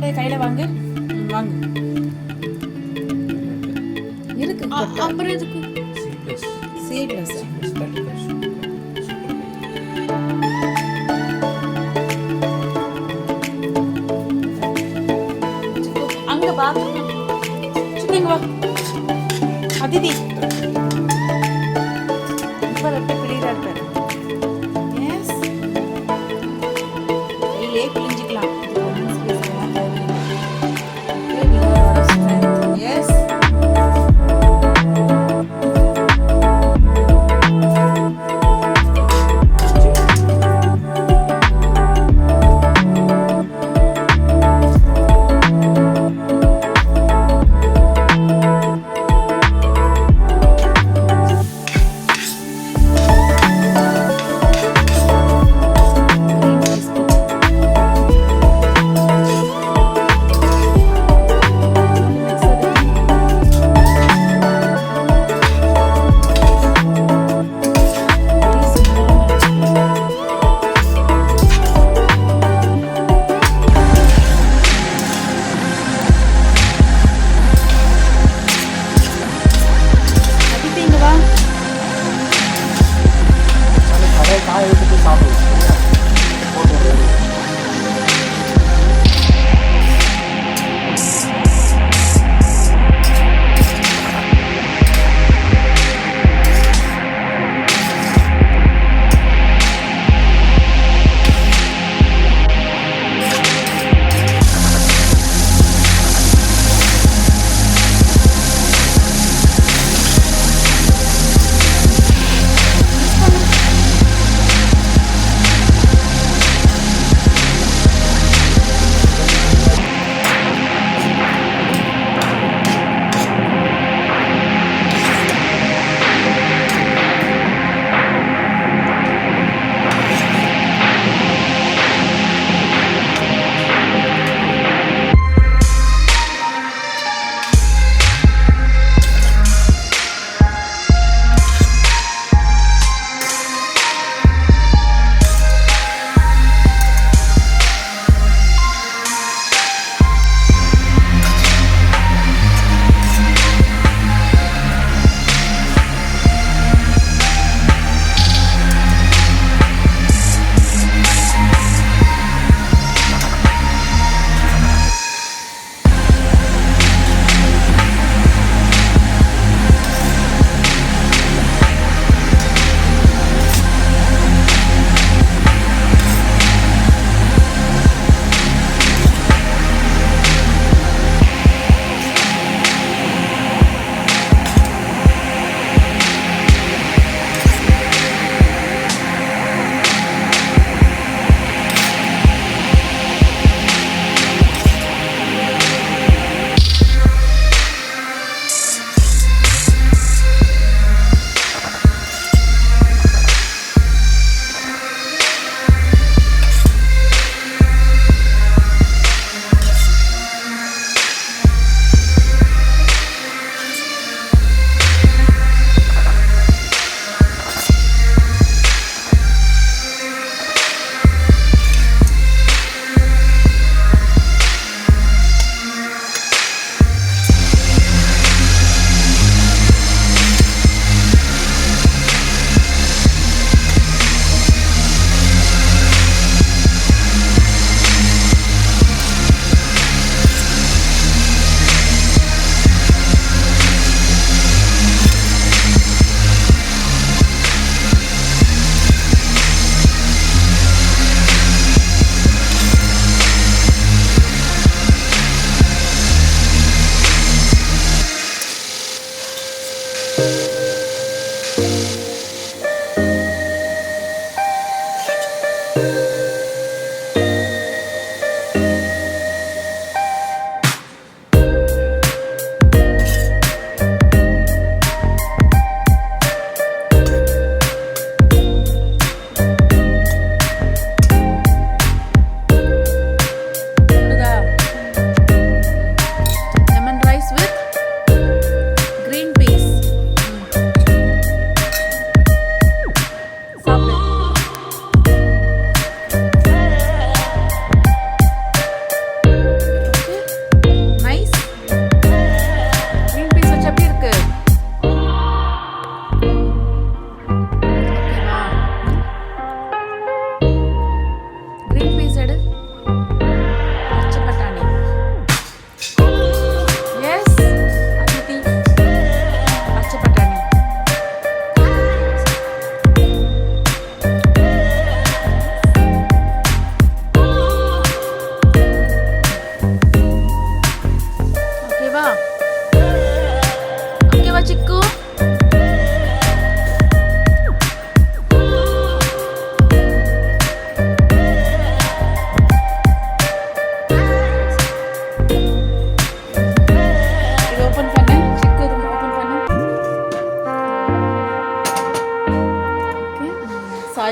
கையில வாங்கு. வாங்கு. இருக்கு. அப்புறம் எதுக்கு? சீட்லெஸ். அங்க பாத்ரூம். சும்மா வா. அதிதி. இப்ப எப்படி பிடிக்கிறா இருப்பாரு. எஸ். கையிலே பிழிஞ்சிக்கலாம். எஸ்.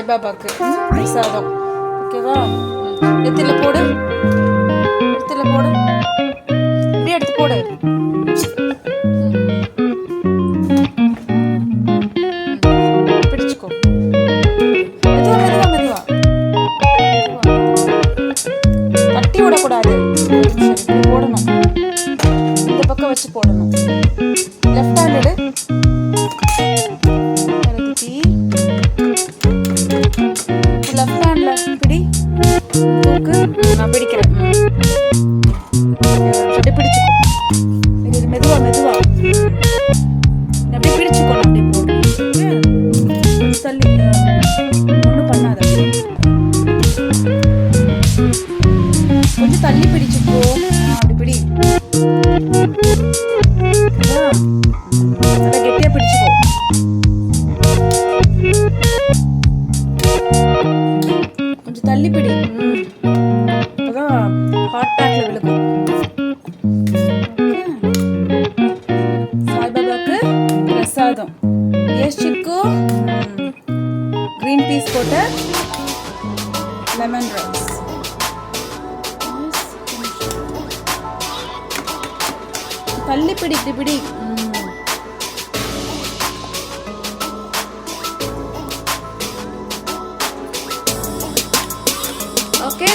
சாய்பாபாக்கு பிரசாதம். ஓகேவா? எத்தில போடு, எத்தில போடு, இப்படியே எடுத்து போடு. பிடிச்சுக்கோ. மெதுவா மெதுவா மெதுவா தட்டி விடக்கூடாது. இப்படி போடணும், இந்த பக்கம் வச்சு போடணும். லெஃப்ட் ஹேண்ட் எடு. லெஃப்ட் ஹேண்ட்ல பிடி, தூக்கு. நான் பிடிக்கிறேன். அப்படி பிடிச்சுக்கோ. இது மெதுவா மெதுவா அப்படியே பிடிச்சுக்கணும். அப்படியே போடு. தள்ளி ஒன்றும் பண்ணாத. கொஞ்சம் தள்ளி பிடிச்சுக்கோ. அப்படி பிடி. நல்லா கெட்டியா பிடிச்சுக்கோ. கொஞ்சம் தள்ளி பிடி. அப்பதான் ஹாட் பேக்ல விழுக்கும். சாய்பாபாக்கு பிரசாதம். எஸ் சிக்கு. கிரீன் பீஸ் போட்ட லெமன் ரைஸ். தள்ளி பிடி, இப்படி பிடி. ஓகே.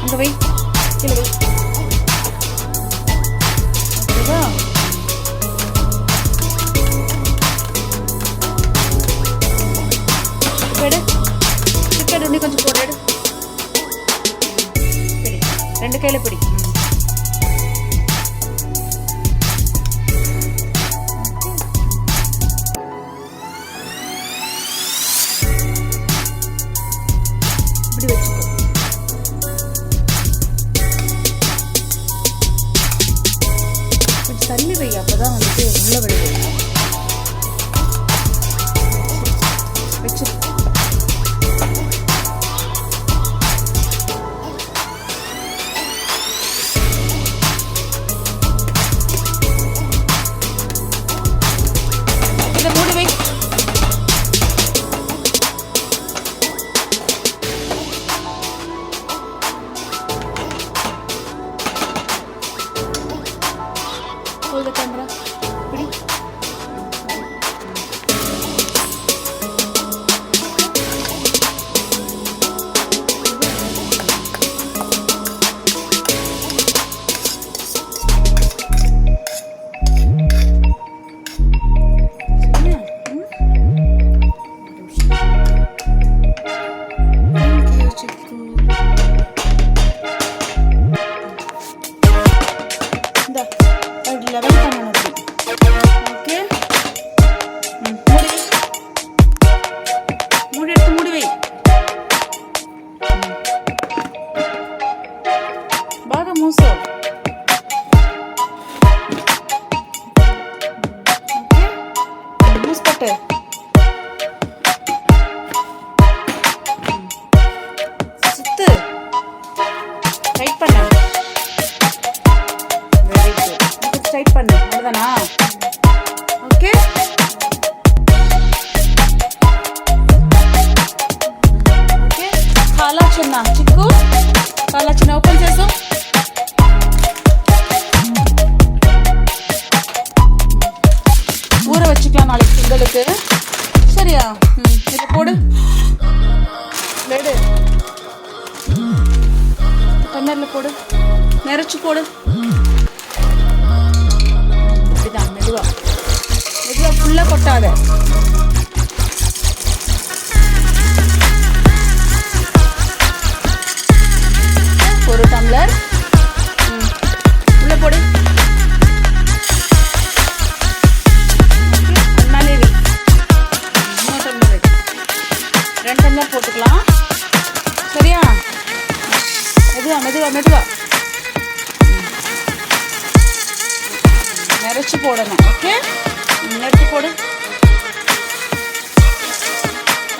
இங்க வை, கீழே வை. ஓகேவா? எடு, சிக்கன் இன்னும் கொஞ்சம் போடு. எடு, பிடி. 2 கையில பிடி. இப்படி வச்சுக்கோ. தள்ளி வை, அப்பதான் வந்துட்டு உள்ள விழுது. வச்சு இதை மூடி வை. Hold the camera. Pidi. Level பண்ணணும். ஓகே. மூடி, மூடி எடுத்து மூடி வை. బాగా మూసో. ఓకే, మూసుకొట్టు. சுத்து. டைட் பண்ணு. Very good. டைட் பண்ணு. அவ்வளவுதானா? ஓகே. ఓకే. కాలా చిన్న చిక్కు, కాలా చిన్న ఓపెన్ చేసు. ஊற வச்சுக்கலாம் நாளைக்கு சுண்டலுக்கு. சரியா? இது போடு. எடு, டம்ளர்ல போடு. நிறைச்சு போடு. இப்படிதான் மெதுவா மெதுவா, ஃபுல்லா கொட்டாத. ஒரு டம்ளர் உள்ள போடு. நிறைச்சி போடணும். ஓகே, எடுத்து போடு.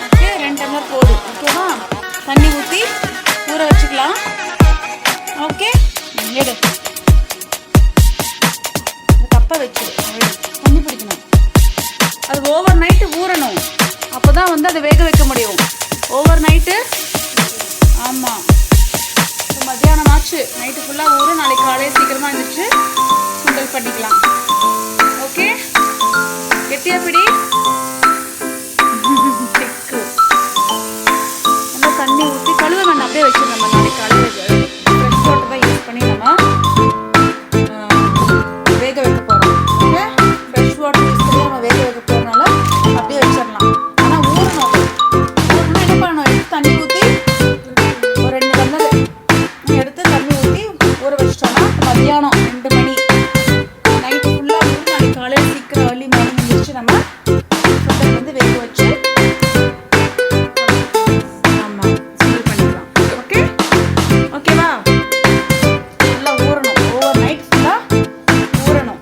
ஓகே, 2 டம்ளர் போடு. ஓகேவா? தண்ணி ஊற்றி ஊற வச்சுக்கலாம். ஓகே, எடு. கப்பை வச்சுடு. தண்ணி பிடிக்கணும். அது ஓவர் நைட்டு ஊறணும். அப்போ தான் வந்து அதை வேக வைக்க முடியும். Over night. ஆமாம், இப்போ மத்தியானம் ஆச்சு. நைட்டு ஃபுல்லாக ஊறும். நாளைக்கு காலையில் சீக்கிரமாக எழுந்திரிச்சு சுண்டல் பண்ணிக்கலாம். ஓகே, கெட்டியா பிடி. நல்லா தண்ணி ஊற்றி கழுவ வேண்டாம், அப்படியே வச்சு நம்ம நாளைக்கு காலையில் ஃப்ரெஷ் வாட்டர் தான் யூஸ் பண்ணி நம்ம வேக வைக்க போகிறோம். ஓகே, ஃப்ரெஷ் வாட்டர் யூஸ் பண்ணி நம்ம வேக வைக்க போகிறனால அப்படியே வச்சிடலாம். ஆனால் ஊறணும். ஊறணும் என்ன பண்ணணும்? எடுத்து தண்ணி ஊற்றி ஒரு 2 டம்ளர் எடுத்து தண்ணி ஊற்றி ஊற வச்சிட்டோம்னா மத்தியானம் 2 மணி நைட்டு ஃபுல்லாக ஊறி நாளைக்கு காலையில் சீக்கிரம் ஏர்லி மார்னிங் எழுந்திரிச்சு நம்ம சுண்டல் வந்து வேக வச்சு ஆமாம் சுண்டல் பண்ணிக்கலாம். ஓகே, ஓகேவா? நல்லா ஊறணும். ஓவர் நைட் ஃபுல்லாக ஊறணும்.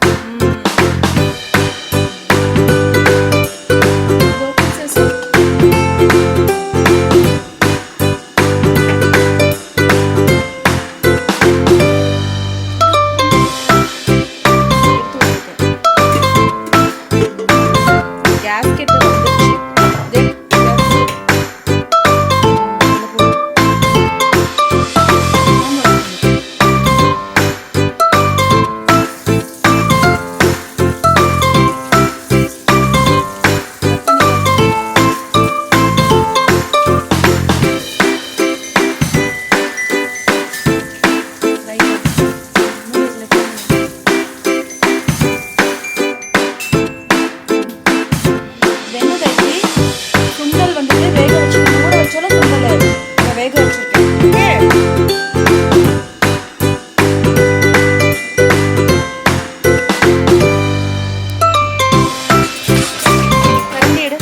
கேஸ்கெட் வந்துருச்சு. சுண்டல் வந்துட்டு வேக வச்சு ஊற வச்சாலும் சுண்டல் வேக வச்சிருக்கேன். ஓகே, கரண்டி எடு.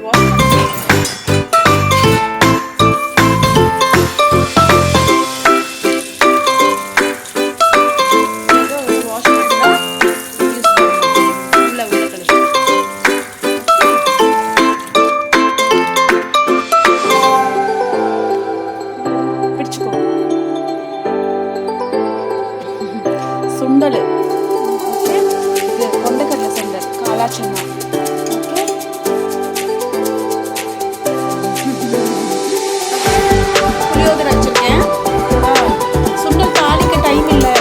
வாஷ் பண்ணி வாஷ் பண்ணி தான் யூஸ் பண்ணணும். உள்ள கழிச்சு பிடிச்சுக்கோ. சுண்டல். ஓகே, இது கொண்டக்கடலை சுண்டல், காலாச்சன்னா. ஓகே, புளியோதரை வச்சிருக்கேன். சுண்டல் தாளிக்க டைம் இல்லை.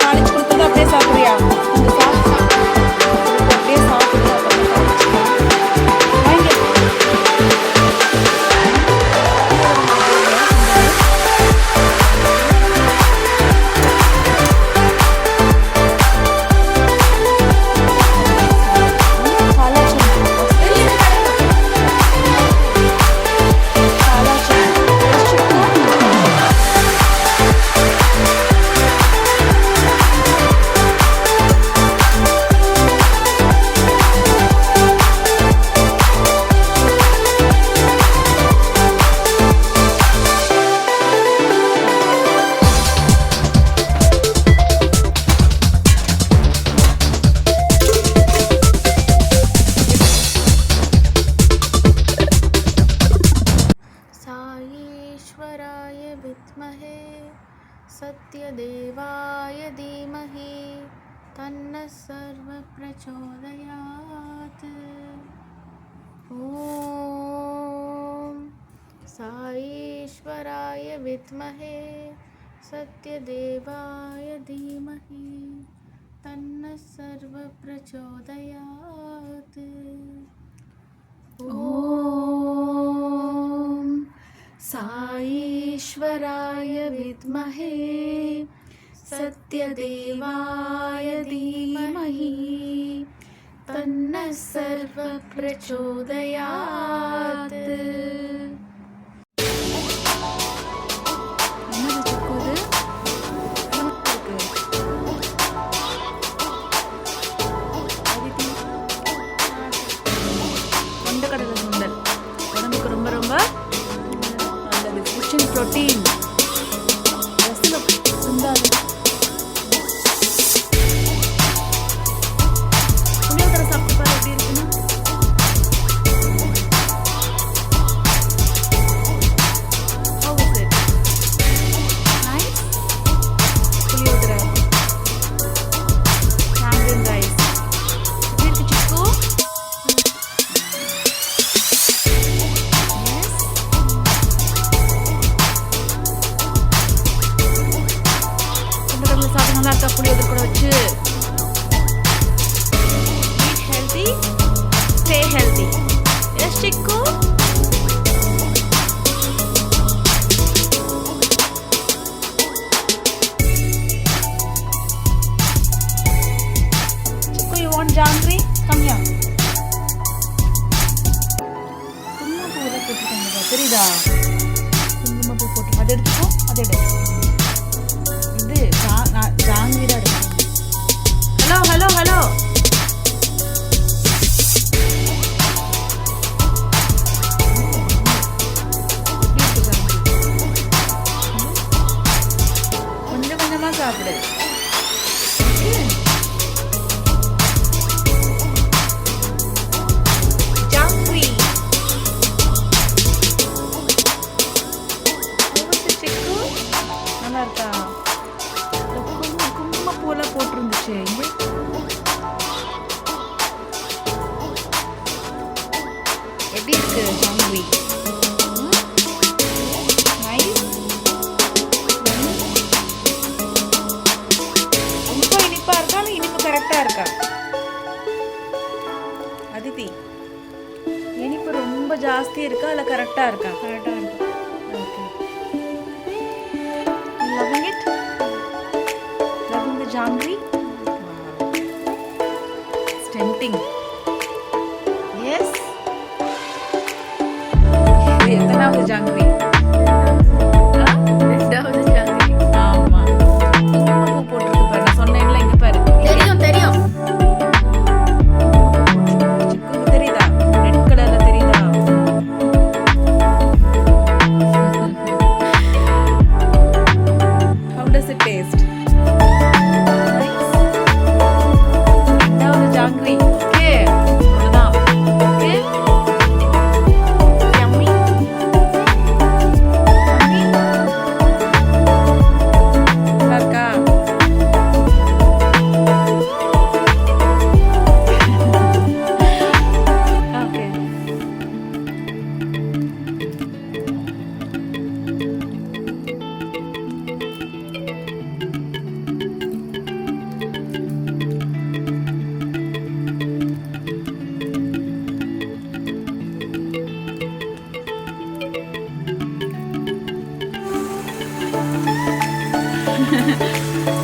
தாளிச்சு கொடுத்தது அப்படியே சாப்பிட்றியா? இந்த அப்படியே சாப்பிடு. வாங்க. साईश्वराय विद्महे सत्यदेवाय धीमहि तन्नः सर्वः प्रचोदयात्. ॐ साईश्वराय विद्महे सत्यदेवाय धीमहि तन्नः सर्वः प्रचोदयात्. ॐ साईश्वराय विद्महे सत्यदेवाय धीमहि तन्नः सर्वः प्रचोदयात्. கொண்டக்கடலை சுண்டல் உடம்புக்கு ரொம்ப ரொம்ப நல்லது. புரோட்டீன். நல்லா இருக்கா புளியோதரை கூட வச்சு. Eat healthy, stay healthy. Yes, Chikku. Chikku, you want jangri? Come here. குங்குமப்பூ எல்லாம் போட்டுருக்காங்க தெரியுதா? குங்குமப்பூ போட்டு அதை எடுத்துக்கோ, அதை எடு. இது ஜாங்கிரி தான் எடுக்கணும். Hello hello hello. கொஞ்சம் கொஞ்சமா சாப்பிடு. ஜாங்கிரி. நல்லா இருக்கா? குங்குமப்பூலாம் போட்டிருந்துச்சு இங்கே. எப்படி இருக்கு ஜாங்கிரி? நைஸ். ரொம்ப இனிப்பா இருக்கா இல்லை இனிப்பு கரெக்டா இருக்கா? அதித்தி, இனிப்பு ரொம்ப ஜாஸ்தி இருக்கா இல்லை கரெக்டா இருக்கா? கரெக்டா இருக்கா? Okay. Loving it? Loving the jangri? Wow. It's tempting. Yes? இது எத்தனாவது ஜாங்கிரி? ரெண்டாவது ஜாங்கிரி. ஆமா. குங்குமப்பூ போட்டிருக்கு பாரு. நான் சொன்னேன்ல இங்க பாரு. தெரியும் தெரியும். சிக்குக்கு தெரியுதா? ரெட் கலர்ல தெரியுதா? How does it taste? Nice. ரெண்டாவது ஜாங்கிரி. Okay. அவ்வளவுதான். Okay. Yummy. Yummy. நல்லா இருக்கா? Okay.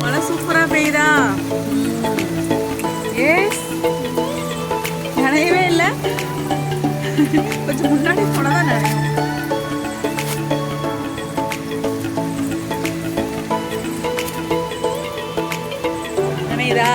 மழை சூப்பரா பெய்யுதா? எஸ். நனையவே இல்லை. கொஞ்சம் முன்னாடி போனதான் நனையும். நனையுதா?